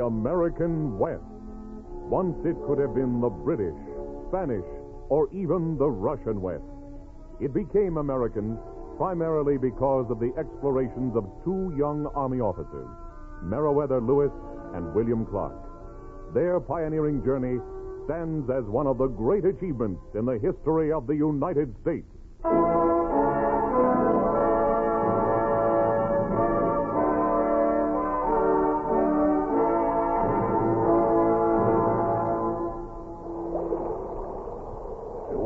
American West. Once it could have been the British, Spanish, or even the Russian West. It became American primarily because of the explorations of two young Army officers, Meriwether Lewis and William Clark. Their pioneering journey stands as one of the great achievements in the history of the United States.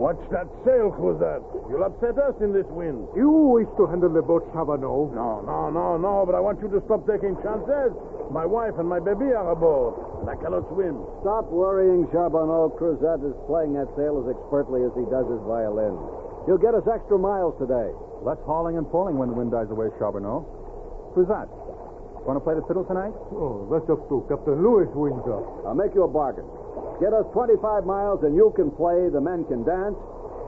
Watch that sail, Cruzat. You'll upset us in this wind. You wish to handle the boat, Charbonneau. No, but I want you to stop taking chances. My wife and my baby are aboard, and I cannot swim. Stop worrying, Charbonneau. Cruzat is playing that sail as expertly as he does his violin. He'll get us extra miles today. Less hauling and pulling when the wind dies away, Charbonneau. Who's that? Want to play the fiddle tonight? Oh, that's up to Captain Lewis, Windsor. I'll make you a bargain. Get us 25 miles, and you can play, the men can dance,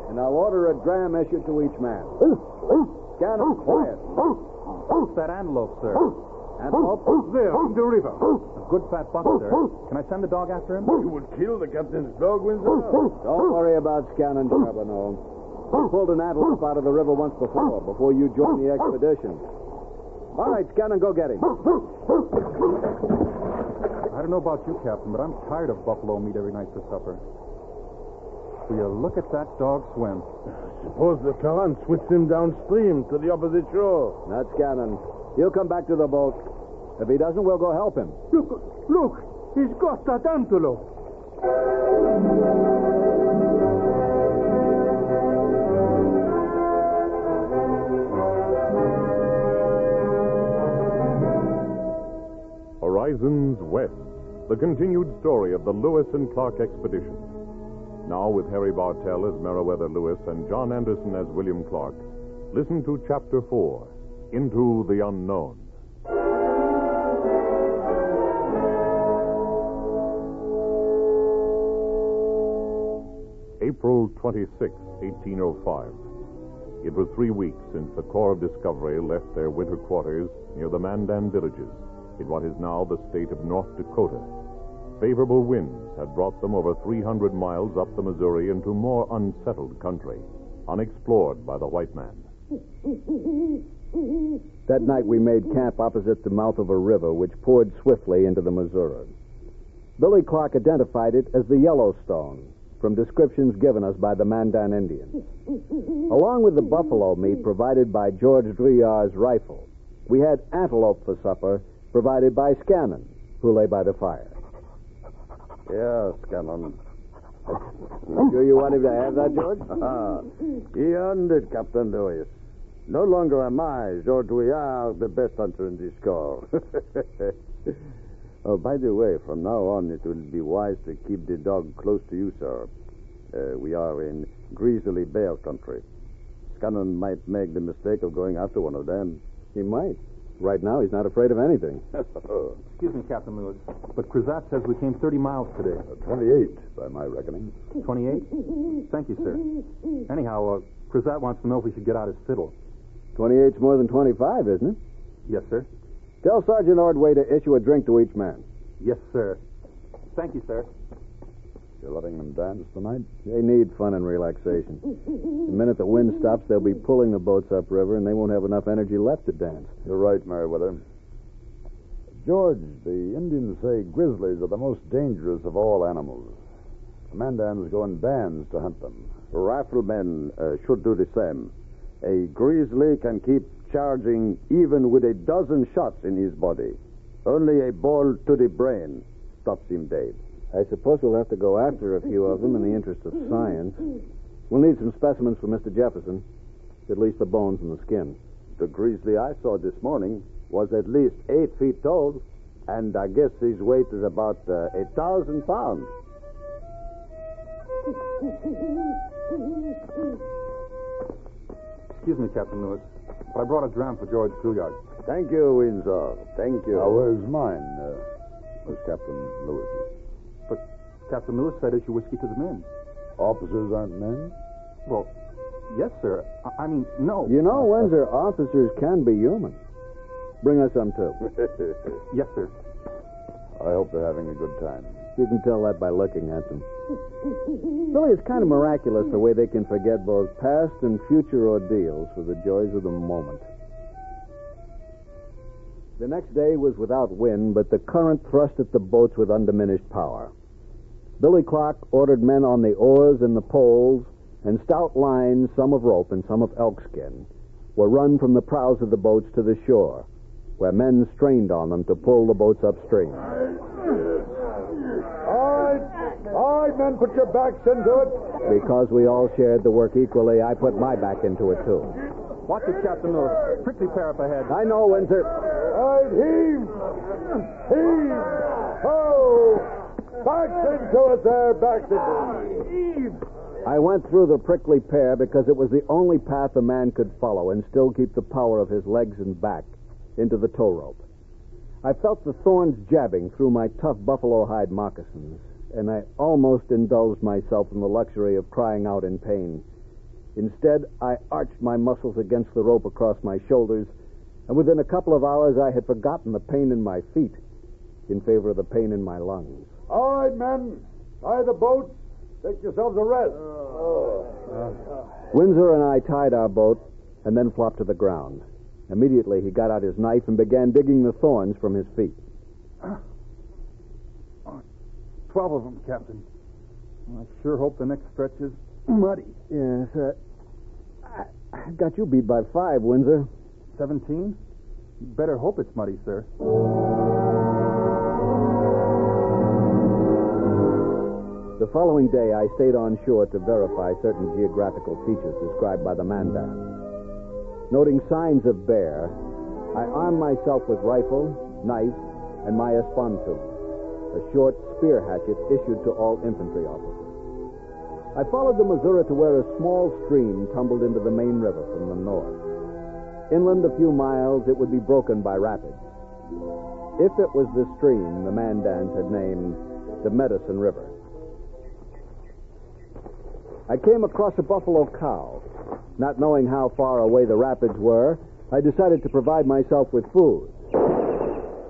and I'll order a dram issued to each man. Scanner, quiet. What's that antelope, sir? Antelope? There, in the river. A good fat buck, sir. Can I send the dog after him? You would kill the captain's dog, Windsor? Don't worry about Scannon, Charbonneau. We pulled an antelope out of the river once before you joined the expedition. All right, Scannon, go get him. I don't know about you, Captain, but I'm tired of buffalo meat every night for supper. Will you look at that dog swim? Suppose the current switched him downstream to the opposite shore. Not Scannon. He'll come back to the boat. If he doesn't, we'll go help him. Look, he's got that antelope. Horizons West, the continued story of the Lewis and Clark expedition. Now with Harry Bartell as Meriwether Lewis and John Anderson as William Clark, listen to Chapter 4, Into the Unknown. April 26, 1805. It was 3 weeks since the Corps of Discovery left their winter quarters near the Mandan villages in what is now the state of North Dakota. Favorable winds had brought them over 300 miles up the Missouri into more unsettled country, unexplored by the white man. That night we made camp opposite the mouth of a river which poured swiftly into the Missouri. Billy Clark identified it as the Yellowstone from descriptions given us by the Mandan Indians. Along with the buffalo meat provided by George Drouillard's rifle, we had antelope for supper provided by Scannon, who lay by the fire. Yes, Scannon. Sure you want him to have that, George? He earned it, Captain Lewis. No longer am I, George Drouillard, the best hunter in this corps. Oh, by the way, from now on, it will be wise to keep the dog close to you, sir. We are in grizzly bear country. Scannon might make the mistake of going after one of them. He might. Right now, he's not afraid of anything. Excuse me, Captain Lewis, but Cruzat says we came 30 miles today. 28, by my reckoning. 28? Thank you, sir. Anyhow, Cruzat wants to know if we should get out his fiddle. 28's more than 25, isn't it? Yes, sir. Tell Sergeant Ordway to issue a drink to each man. Yes, sir. Thank you, sir. You're letting them dance tonight? They need fun and relaxation. The minute the wind stops, they'll be pulling the boats upriver, and they won't have enough energy left to dance. You're right, Meriwether. George, the Indians say grizzlies are the most dangerous of all animals. The Mandans go in bands to hunt them. Riflemen should do the same. A grizzly can keep charging even with a dozen shots in his body. Only a ball to the brain stops him dead. I suppose we'll have to go after a few of them in the interest of science. We'll need some specimens for Mr. Jefferson. At least the bones and the skin. The grizzly I saw this morning was at least 8 feet tall, and I guess his weight is about 1,000 pounds. Excuse me, Captain Lewis, but I brought a dram for George Drouillard. Thank you, Windsor. Thank you. Where's mine? Where's Captain Lewis's? But Captain Lewis said issue whiskey to the men. Officers aren't men? Well, yes, sir. I mean, no. You know, Windsor, officers can be human. Bring us some, too. Yes, sir. I hope they're having a good time. You can tell that by looking at them. Billy, it's kind of miraculous the way they can forget both past and future ordeals for the joys of the moment. The next day was without wind, but the current thrust at the boats with undiminished power. Billy Clark ordered men on the oars and the poles, and stout lines, some of rope and some of elkskin, were run from the prows of the boats to the shore, where men strained on them to pull the boats upstream. All right, men, put your backs into it. Because we all shared the work equally, I put my back into it, too. Watch it, Captain Lewis. Prickly pear up ahead. I know, Windsor. All right, heave! Heave! Ho! Backs into it there, backs into it. Heave! I went through the prickly pear because it was the only path a man could follow and still keep the power of his legs and back into the tow rope. I felt the thorns jabbing through my tough buffalo hide moccasins, and I almost indulged myself in the luxury of crying out in pain. Instead, I arched my muscles against the rope across my shoulders, and within a couple of hours I had forgotten the pain in my feet in favor of the pain in my lungs. All right, men, tie the boats. Take yourselves a rest. Windsor and I tied our boat and then flopped to the ground. Immediately, he got out his knife and began digging the thorns from his feet. 12 of them, Captain. I sure hope the next stretch is muddy. Yes, I got you beat by 5, Windsor. 17? You better hope it's muddy, sir. The following day, I stayed on shore to verify certain geographical features described by the Mandan. Noting signs of bear, I armed myself with rifle, knife, and my espontoon, a short spear hatchet issued to all infantry officers. I followed the Missouri to where a small stream tumbled into the main river from the north. Inland a few miles, it would be broken by rapids. If it was the stream the Mandans had named the Medicine River. I came across a buffalo cow. Not knowing how far away the rapids were, I decided to provide myself with food.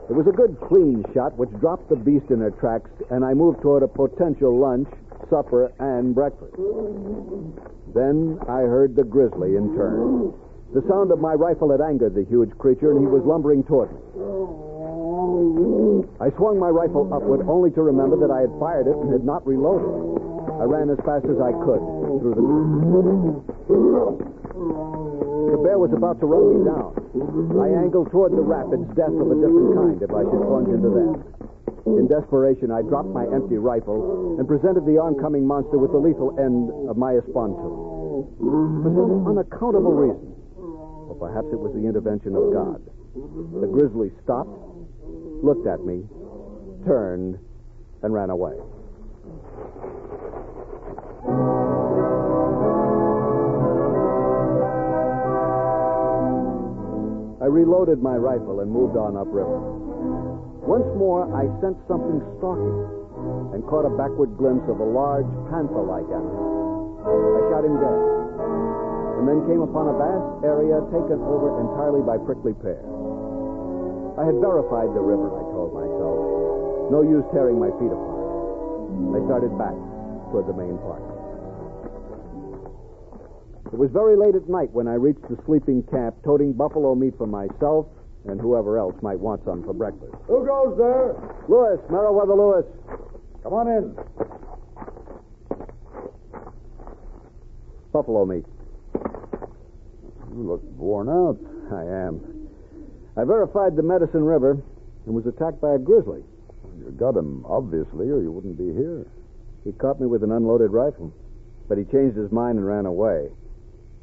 It was a good clean shot which dropped the beast in her tracks, and I moved toward a potential lunch, supper, and breakfast. Then I heard the grizzly in turn. The sound of my rifle had angered the huge creature, and he was lumbering toward me. I swung my rifle upward, only to remember that I had fired it and had not reloaded. I ran as fast as I could through the creek. The bear was about to run me down. I angled toward the rapids, death of a different kind if I should plunge into them. In desperation, I dropped my empty rifle and presented the oncoming monster with the lethal end of my espontoon. For some unaccountable reason, or perhaps it was the intervention of God, the grizzly stopped, looked at me, turned, and ran away. I reloaded my rifle and moved on upriver. Once more, I sensed something stalking and caught a backward glimpse of a large panther-like animal. I shot him dead, and then came upon a vast area taken over entirely by prickly pear. I had verified the river, I told myself. No use tearing my feet apart. I started back toward the main park. It was very late at night when I reached the sleeping camp, toting buffalo meat for myself and whoever else might want some for breakfast. Who goes there? Lewis, Meriwether Lewis. Come on in. Buffalo meat. You look worn out. I am. I verified the Medicine River and was attacked by a grizzly. You got him, obviously, or you wouldn't be here. He caught me with an unloaded rifle, but he changed his mind and ran away.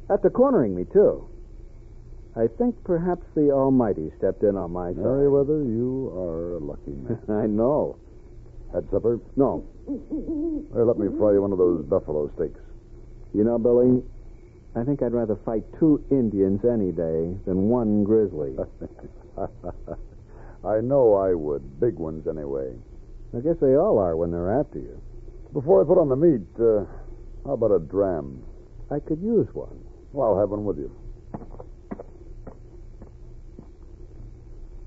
After cornering me, too. I think perhaps the Almighty stepped in on my side. Meriwether, you are a lucky man. I know. Had supper? No. Well, let me fry you one of those buffalo steaks. You know, Billy, I think I'd rather fight 2 Indians any day than 1 grizzly. I know I would. Big ones, anyway. I guess they all are when they're after you. Before I put on the meat, how about a dram? I could use one. Well, I'll have one with you.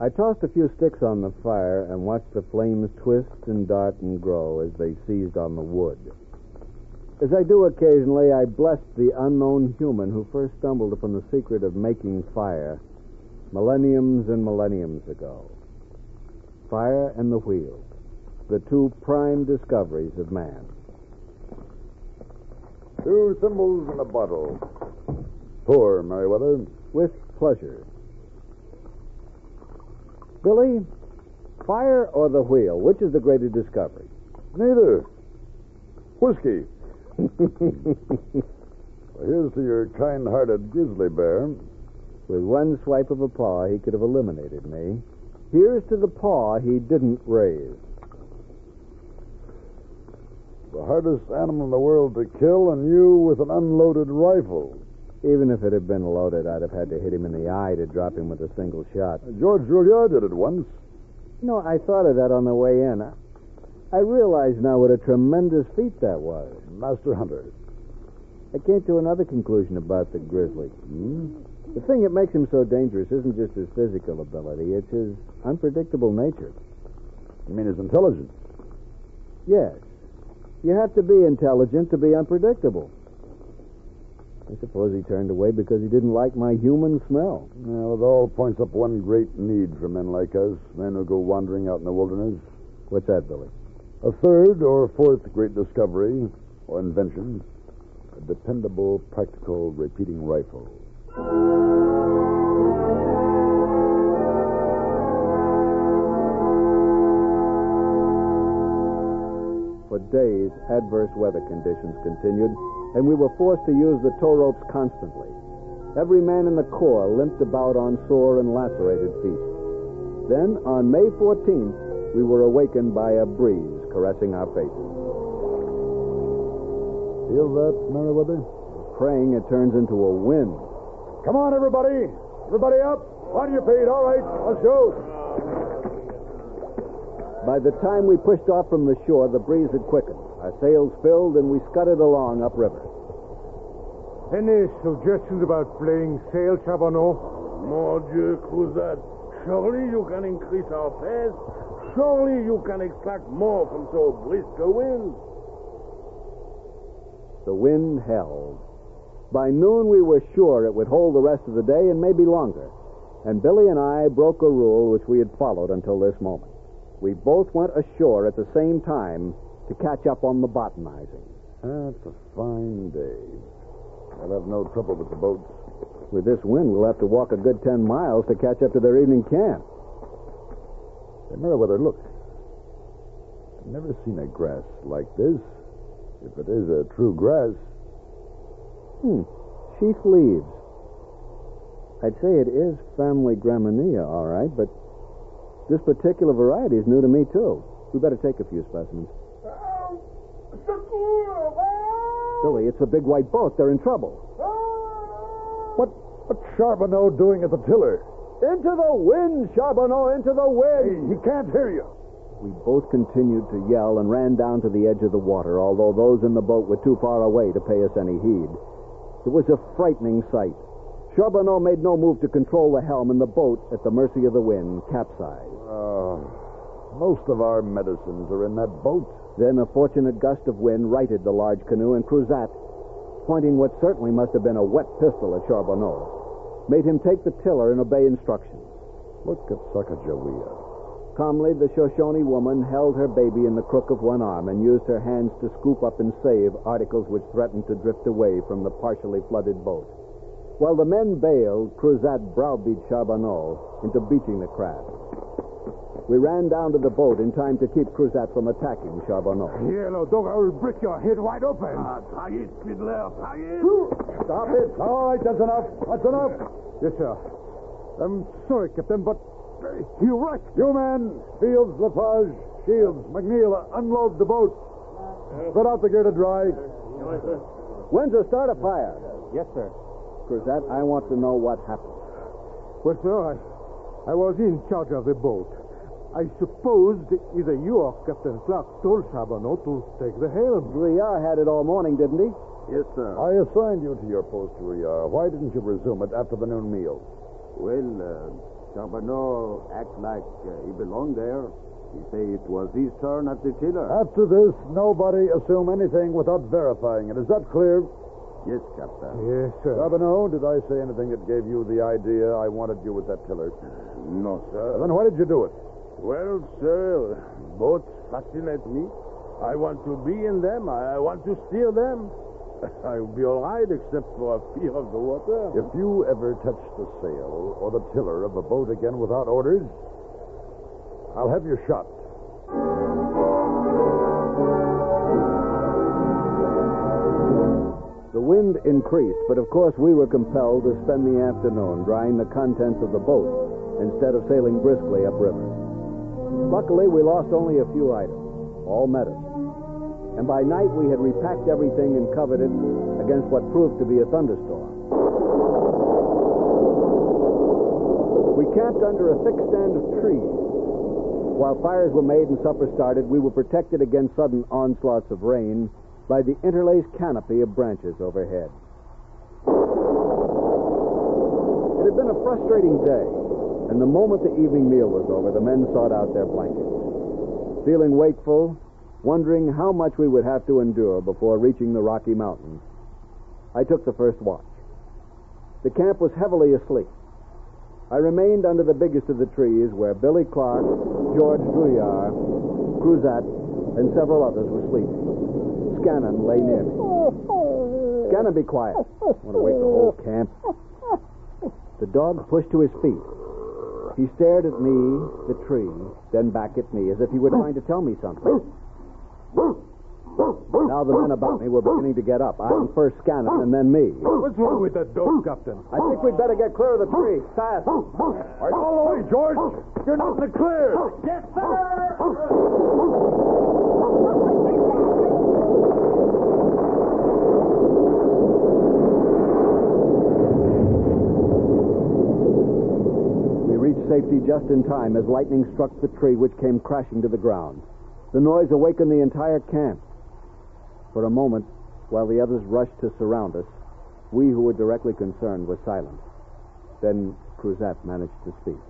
I tossed a few sticks on the fire and watched the flames twist and dart and grow as they seized on the wood. As I do occasionally, I blessed the unknown human who first stumbled upon the secret of making fire millenniums and millenniums ago. Fire and the wheel, the two prime discoveries of man. 2 thimbles in a bottle. Pour, Meriwether. With pleasure. Billy, fire or the wheel, which is the greater discovery? Neither. Whiskey. Well, here's to your kind-hearted grizzly bear. With one swipe of a paw, he could have eliminated me. Here's to the paw he didn't raise. The hardest animal in the world to kill, and you with an unloaded rifle. Even if it had been loaded, I'd have had to hit him in the eye to drop him with a single shot. George Rouillard did it once. You know, I thought of that on the way in. I realize now what a tremendous feat that was. Master hunter. I came to another conclusion about the grizzly. The thing that makes him so dangerous isn't just his physical ability, it's his unpredictable nature. You mean his intelligence? Yes. You have to be intelligent to be unpredictable. I suppose he turned away because he didn't like my human smell. Well, it all points up one great need for men like us, men who go wandering out in the wilderness. What's that, Billy? A third or fourth great discovery or invention, a dependable, practical, repeating rifle. For days, adverse weather conditions continued, and we were forced to use the tow ropes constantly. Every man in the Corps limped about on sore and lacerated feet. Then, on May 14th, we were awakened by a breeze caressing our faces. Feel that, Meriwether? Praying it turns into a wind. Come on, everybody. Everybody up. On your feet. All right, let's go. By the time we pushed off from the shore, the breeze had quickened. Our sails filled, and we scudded along upriver. Any suggestions about playing sail, Charbonneau? Mon Dieu, Cruzat. Surely you can increase our pace. Surely you can extract more from so brisk a wind. The wind held. By noon, we were sure it would hold the rest of the day and maybe longer. And Billy and I broke a rule which we had followed until this moment. We both went ashore at the same time to catch up on the botanizing. That's a fine day. I'll have no trouble with the boats. With this wind, we'll have to walk a good 10 miles to catch up to their evening camp. Hey, Meriwether, look. I've never seen a grass like this. If it is a true grass. Sheath leaves. I'd say it is family Graminia, all right, but this particular variety is new to me, too. We better take a few specimens. Billy, it's a big white boat. They're in trouble. What's Charbonneau doing at the tiller? Into the wind, Charbonneau, into the wind! He can't hear you. We both continued to yell and ran down to the edge of the water, although those in the boat were too far away to pay us any heed. It was a frightening sight. Charbonneau made no move to control the helm, and the boat, at the mercy of the wind, capsized. Most of our medicines are in that boat. Then a fortunate gust of wind righted the large canoe, and Cruzat, pointing what certainly must have been a wet pistol at Charbonneau, made him take the tiller and obey instructions. Look at Sacagawea. Calmly, the Shoshone woman held her baby in the crook of one arm and used her hands to scoop up and save articles which threatened to drift away from the partially flooded boat. While the men bailed, Cruzat browbeat Charbonneau into beaching the craft. We ran down to the boat in time to keep Cruzat from attacking Charbonneau. Yellow dog, I will break your head wide open. Try it, fiddler, try it. Stop it. All right, that's enough. That's enough. Yes, sir. I'm sorry, Captain, but you're right. You men, Fields, Lafarge, Shields, McNeil, unload the boat. Put out the gear to dry. Windsor, start a fire. Yes, sir. Cruzat, I want to know what happened. Well, sir, I was in charge of the boat. I supposed either you or Captain Clark told Charbonneau to take the helm. Rouillard had it all morning, didn't he? Yes, sir. I assigned you to your post, Rouillard. Why didn't you resume it after the noon meal? Well, Charbonneau act like he belonged there. He say it was his turn at the tiller. After this, nobody assume anything without verifying it. Is that clear? Yes, Captain. Yes, sir. Charbonneau, did I say anything that gave you the idea I wanted you with that tiller? No, sir. Then why did you do it? Well, sir, boats fascinate me. I want to be in them. I want to steer them. I'll be all right except for a fear of the water. If you ever touch the sail or the tiller of a boat again without orders, I'll have you shot. The wind increased, but of course we were compelled to spend the afternoon drying the contents of the boat instead of sailing briskly upriver. Luckily, we lost only a few items, all medicine. And by night, we had repacked everything and covered it against what proved to be a thunderstorm. We camped under a thick stand of trees. While fires were made and supper started, we were protected against sudden onslaughts of rain by the interlaced canopy of branches overhead. It had been a frustrating day, and the moment the evening meal was over, the men sought out their blankets. Feeling wakeful, wondering how much we would have to endure before reaching the Rocky Mountains, I took the first watch. The camp was heavily asleep. I remained under the biggest of the trees where Billy Clark, George Drouillard, Cruzat, and several others were sleeping. Scannon lay near me. Scannon, be quiet. I want to wake the whole camp. The dog pushed to his feet. He stared at me, the tree, then back at me as if he were trying to tell me something. Now the men about me were beginning to get up. I'm first Scannon and then me. What's wrong with that dog, Captain? I think we'd better get clear of the tree. Fast. All right, all the way, George. You're not in the clear. Yes, sir! We reached safety just in time as lightning struck the tree, which came crashing to the ground. The noise awakened the entire camp. For a moment, while the others rushed to surround us, we who were directly concerned were silent. Then Cruzat managed to speak.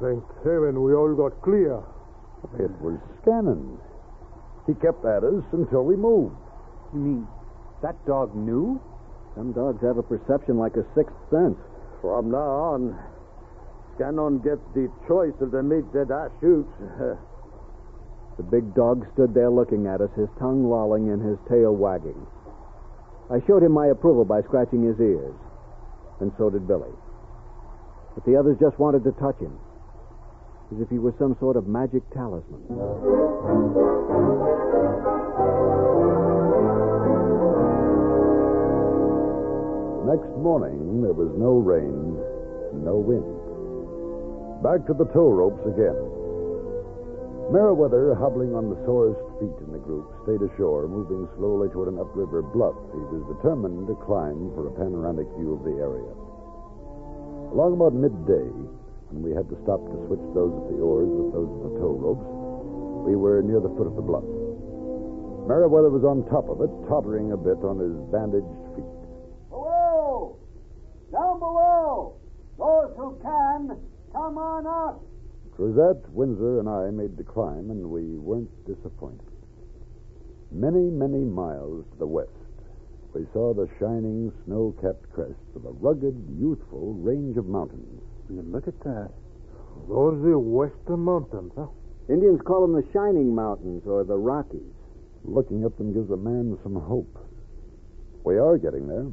Thank heaven we all got clear. It was Scannon. He kept at us until we moved. You mean that dog knew? Some dogs have a perception like a sixth sense. From now on, Scannon gets the choice of the meat that I shoot. The big dog stood there looking at us, his tongue lolling and his tail wagging. I showed him my approval by scratching his ears, and so did Billy. But the others just wanted to touch him, as if he were some sort of magic talisman. Next morning, there was no rain, no wind. Back to the tow ropes again. Meriwether, hobbling on the sorest feet in the group, stayed ashore, moving slowly toward an upriver bluff he was determined to climb for a panoramic view of the area. Along about midday, when we had to stop to switch those of the oars with those of the tow ropes, we were near the foot of the bluff. Meriwether was on top of it, tottering a bit on his bandaged feet. Below! Down below! Those who can, come on up! Cruzat, Windsor, and I made the climb, and we weren't disappointed. Many, many miles to the west, we saw the shining, snow-capped crest of a rugged, youthful range of mountains. Look at that. Those are the Western Mountains, huh? Indians call them the Shining Mountains, or the Rockies. Looking at them gives a man some hope. We are getting there.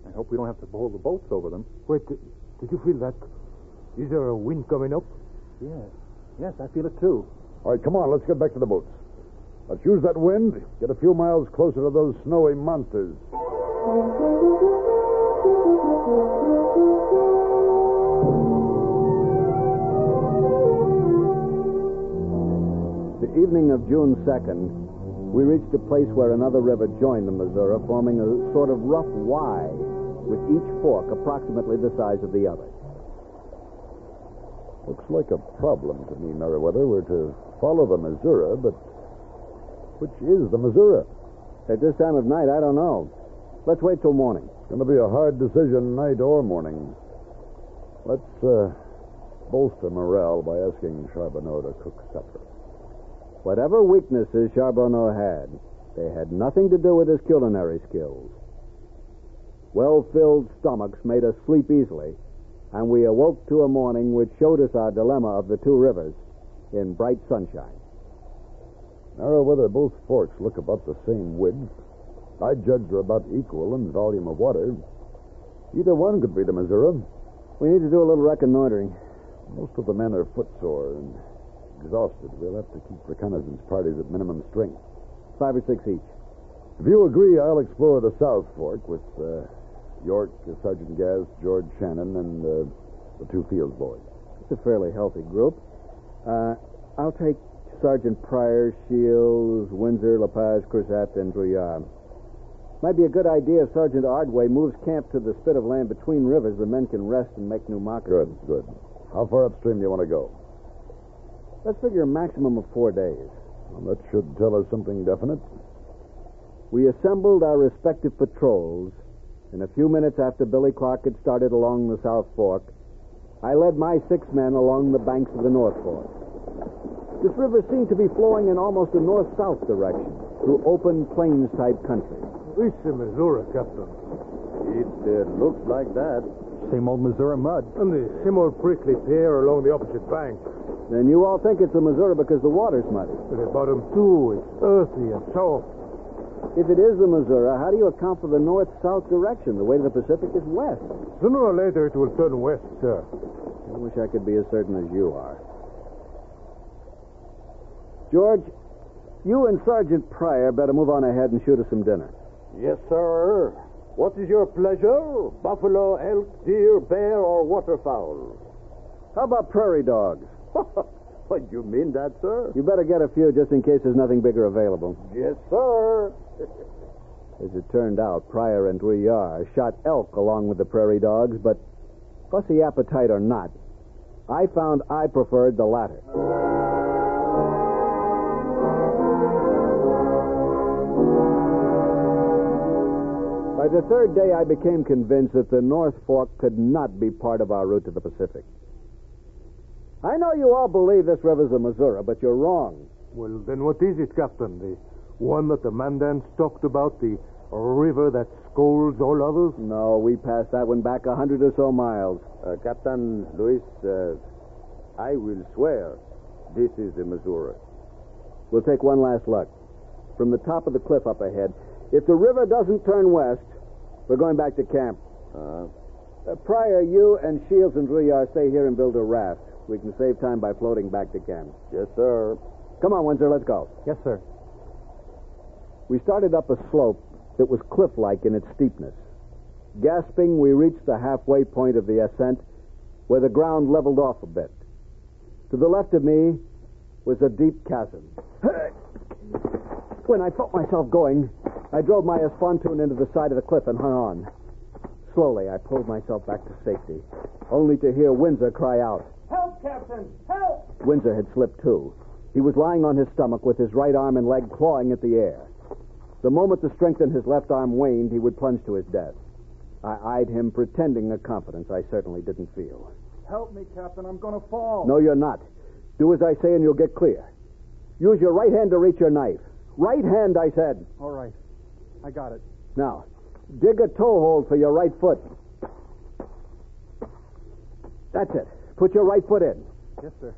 I hope we don't have to pull the boats over them. Wait, did you feel that? Is there a wind coming up? Yes, I feel it too. All right, come on, let's get back to the boats. Let's use that wind, get a few miles closer to those snowy monsters. The evening of June 2nd, we reached a place where another river joined the Missouri, forming a sort of rough Y, with each fork approximately the size of the other. Looks like a problem to me, Meriwether. We're to follow the Missouri, but which is the Missouri? At this time of night, I don't know. Let's wait till morning. It's going to be a hard decision, night or morning. Let's bolster morale by asking Charbonneau to cook supper. Whatever weaknesses Charbonneau had, they had nothing to do with his culinary skills. Well-filled stomachs made us sleep easily, and we awoke to a morning which showed us our dilemma of the two rivers in bright sunshine. Now, whether both forks look about the same width, I judge they're about equal in volume of water. Either one could be the Missouri. We need to do a little reconnoitering. Most of the men are footsore and exhausted. We'll have to keep reconnaissance parties at minimum strength. 5 or 6 each. If you agree, I'll explore the South Fork with York, Sergeant Gass, George Shannon, and the two Fields boys. It's a fairly healthy group. I'll take Sergeant Pryor, Shields, Windsor, LaPage, Cruzat, and Drouillard. Might be a good idea if Sergeant Ardway moves camp to the spit of land between rivers. The men can rest and make new moccasins. Good. How far upstream do you want to go? Let's figure a maximum of 4 days. Well, that should tell us something definite. We assembled our respective patrols. In a few minutes after Billy Clark had started along the South Fork, I led my 6 men along the banks of the North Fork. This river seemed to be flowing in almost a north-south direction, through open plains-type country. This is Missouri, Captain. It looks like that. Same old Missouri mud. And the same old prickly pear along the opposite bank. Then you all think it's the Missouri because the water's muddy. But the bottom, too, it's earthy and soft. If it is the Missouri, how do you account for the north-south direction? The way to the Pacific is west. Sooner or later, it will turn west, sir. I wish I could be as certain as you are. George, you and Sergeant Pryor better move on ahead and shoot us some dinner. Yes, sir. What is your pleasure? Buffalo, elk, deer, bear, or waterfowl? How about prairie dogs? What, you mean that, sir? You better get a few just in case there's nothing bigger available. Yes, sir. As it turned out, Pryor and Drouillard shot elk along with the prairie dogs, but fussy appetite or not, I found I preferred the latter. By the third day, I became convinced that the North Fork could not be part of our route to the Pacific. I know you all believe this river's the Missouri, but you're wrong. Well, then what is it, Captain? The one that the Mandans talked about, the river that scolds all others? No, we passed that one back 100 or so miles. Captain Luis, I will swear this is the Missouri. We'll take one last look. From the top of the cliff up ahead, if the river doesn't turn west, we're going back to camp. Pryor, you and Shields and Drouillard stay here and build a raft. We can save time by floating back to camp. Yes, sir. Come on, Windsor, let's go. Yes, sir. We started up a slope that was cliff-like in its steepness. Gasping, we reached the halfway point of the ascent, where the ground leveled off a bit. To the left of me was a deep chasm. When I felt myself going, I drove my pontoon into the side of the cliff and hung on. Slowly, I pulled myself back to safety, only to hear Windsor cry out. Help, Captain! Help! Windsor had slipped, too. He was lying on his stomach with his right arm and leg clawing at the air. The moment the strength in his left arm waned, he would plunge to his death. I eyed him, pretending a confidence I certainly didn't feel. Help me, Captain. I'm going to fall. No, you're not. Do as I say and you'll get clear. Use your right hand to reach your knife. Right hand, I said. All right. I got it. Now, dig a toe hold for your right foot. That's it. Put your right foot in. Yes, sir.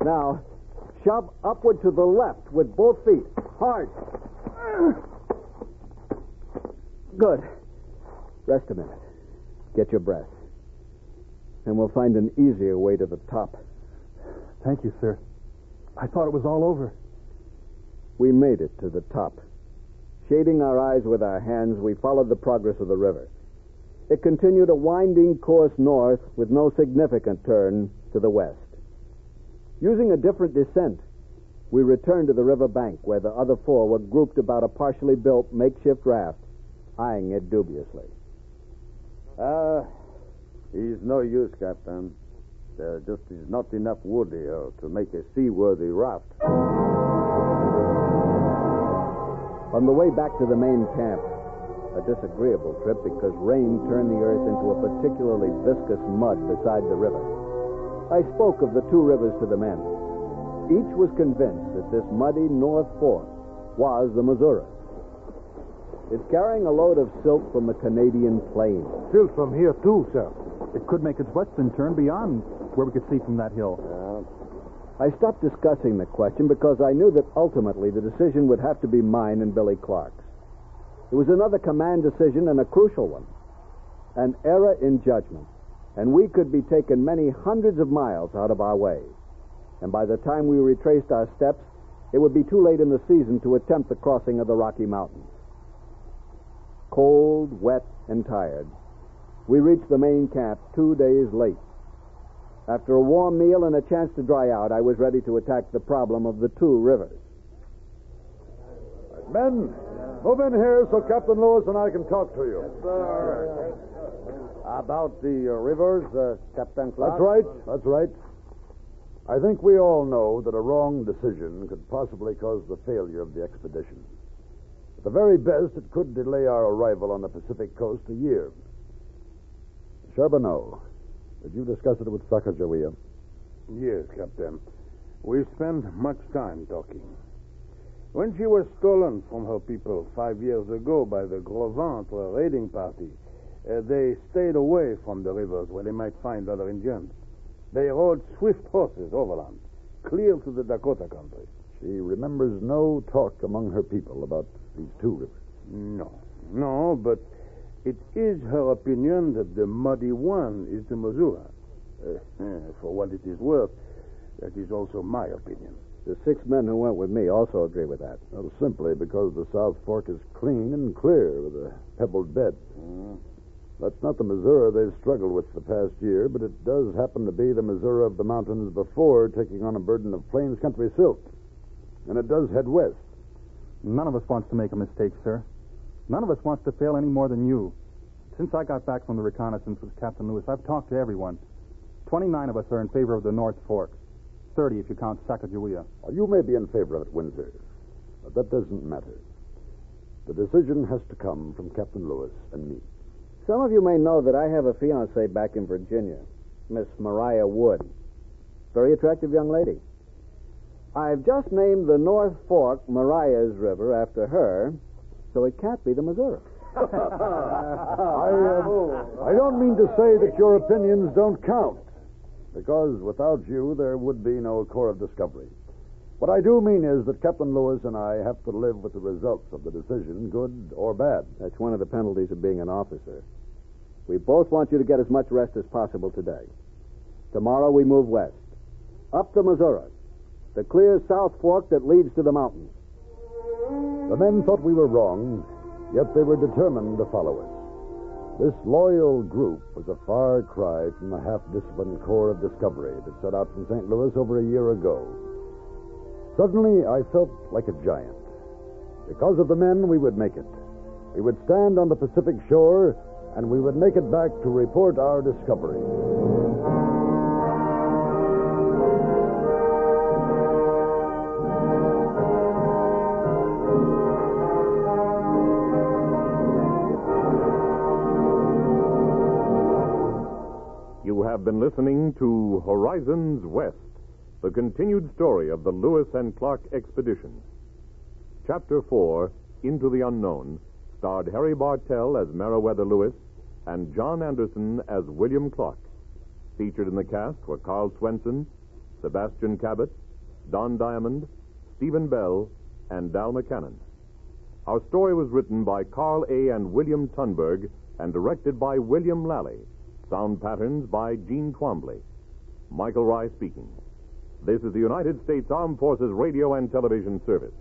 Now, shove upward to the left with both feet. Hard. Good. Rest a minute. Get your breath. And we'll find an easier way to the top. Thank you, sir. I thought it was all over. We made it to the top. Shading our eyes with our hands, we followed the progress of the river. It continued a winding course north with no significant turn to the west. Using a different descent, we returned to the river bank where the other four were grouped about a partially built makeshift raft, eyeing it dubiously. It's no use, Captain. There just is not enough wood here to make a seaworthy raft. On the way back to the main camp, a disagreeable trip because rain turned the earth into a particularly viscous mud beside the river. I spoke of the two rivers to the men. Each was convinced that this muddy North Fork was the Missouri. It's carrying a load of silt from the Canadian plains. Still from here, too, sir. It could make its western turn beyond where we could see from that hill. I stopped discussing the question because I knew that ultimately the decision would have to be mine and Billy Clark's. It was another command decision and a crucial one. An error in judgment, and we could be taken many hundreds of miles out of our way. And by the time we retraced our steps, it would be too late in the season to attempt the crossing of the Rocky Mountains. Cold, wet, and tired, we reached the main camp 2 days late. After a warm meal and a chance to dry out, I was ready to attack the problem of the two rivers. Men, move in here so Captain Lewis and I can talk to you. About the rivers, Captain Clark? That's right. I think we all know that a wrong decision could possibly cause the failure of the expedition. At the very best, it could delay our arrival on the Pacific coast a year. Charbonneau, did you discuss it with Sacagawea? Yes, Captain. We spent much time talking. When she was stolen from her people 5 years ago by the Gros Ventre raiding party, they stayed away from the rivers where they might find other Indians. They rode swift horses overland, clear to the Dakota country. She remembers no talk among her people about these two rivers. No, but it is her opinion that the muddy one is the Missouri. For what it is worth, that is also my opinion. The 6 men who went with me also agree with that. Well, simply because the South Fork is clean and clear with a pebbled bed. That's not the Missouri they've struggled with the past year, but it does happen to be the Missouri of the mountains before taking on a burden of plains country silt. And it does head west. None of us wants to make a mistake, sir. None of us wants to fail any more than you. Since I got back from the reconnaissance with Captain Lewis, I've talked to everyone. 29 of us are in favor of the North Fork. 30 if you count Sacagawea. Well, you may be in favor of it, Windsor, but that doesn't matter. The decision has to come from Captain Lewis and me. Some of you may know that I have a fiancée back in Virginia, Miss Maria Wood. Very attractive young lady. I've just named the North Fork Maria's River after her, so it can't be the Missouri. I don't mean to say that your opinions don't count, because without you, there would be no Corps of Discovery. What I do mean is that Captain Lewis and I have to live with the results of the decision, good or bad. That's one of the penalties of being an officer. We both want you to get as much rest as possible today. Tomorrow we move west, up the Missouri, the clear South Fork that leads to the mountains. The men thought we were wrong, yet they were determined to follow us. This loyal group was a far cry from the half-disciplined Corps of Discovery that set out from St. Louis over a year ago. Suddenly, I felt like a giant. Because of the men, we would make it. We would stand on the Pacific shore, and we would make it back to report our discovery. You have been listening to Horizons West, the continued story of the Lewis and Clark expedition. Chapter 4, Into the Unknown, starred Harry Bartell as Meriwether Lewis and John Anderson as William Clark. Featured in the cast were Carl Swenson, Sebastian Cabot, Don Diamond, Stephen Bell, and Dal McCannon. Our story was written by Carl A. and William Tunberg and directed by William Lally. Sound patterns by Gene Twombly. Michael Rye speaking. This is the United States Armed Forces Radio and Television Service.